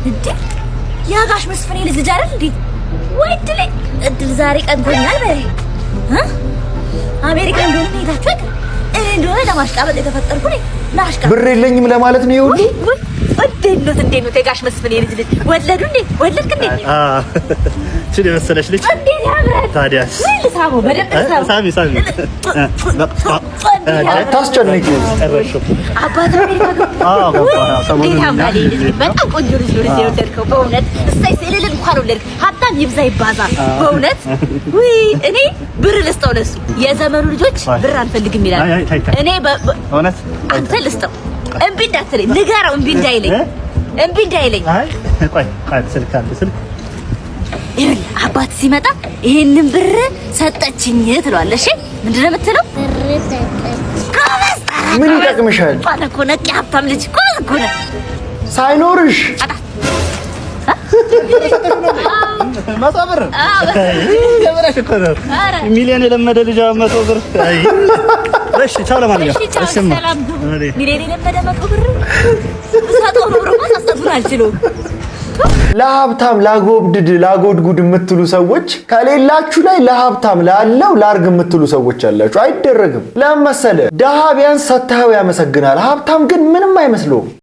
እንዴ ያጋሽ መስፍኔ ልጅ አይደል እንዴ? ወይ እድል ዛሬ ቀንቶኛል በይ አሜሪካ እንደሆነ ሄዳችሁ እንደሆነ ለማሽቃበጥ የተፈጠርኩ ነኝ። ላሽቃበጥ ብር የለኝም ለማለት ነው ይሁን እንዴት ነው የጋሽ መስፍኔ ልጅ ወለዱ እንዴ? ወለድክ እንዴ? እቺ መሰለሽ ልጅ ታዲያ ሳሙ በደንብ ሳሚ ታስጨንቂ አባታ አሜሪካ በጣም ቆንጆ ልጅ ነው የወለድከው በእውነት እሰይ ስለሌለ እንኳን ወለድክ ሀብታም ይብዛ ይባዛ በእውነት ወይ እኔ ብር ልስጠው ለሱ የዘመኑ ልጆች ብር አንፈልግም ይላል እኔ በእውነት አንተ ልስጠው እምቢ እንዳትለኝ ንገረው እምቢ እንዳይለኝ አይ ቆይ ስልክ አባት ሲመጣ ይሄንን ብር ሰጠችኝ ትለዋለሽ ምንድን ነው የምትለው ብር ሰጠች ምን ይጠቅምሻል ባለኮ ነቂ ሀብታም ልጅ እኮ ነው ሳይኖርሽ ማሳበር ገበራሽ እኮ ነው ሚሊዮን የለመደ ልጅ 100 ብር አይ እሺ ቻው ለማንኛውም እሺማ ሚሊዮን የለመደ 100 ብር ሰጠው ብር ማሳስተቱን አልችልም ለሀብታም ላጎድጉድ የምትሉ ሰዎች ከሌላችሁ ላይ ለሀብታም ላለው ላርግ የምትሉ ሰዎች አላችሁ አይደረግም ለምን መሰለ ደሃ ቢያንስ ሰጥተው ያመሰግናል ሀብታም ግን ምንም አይመስለውም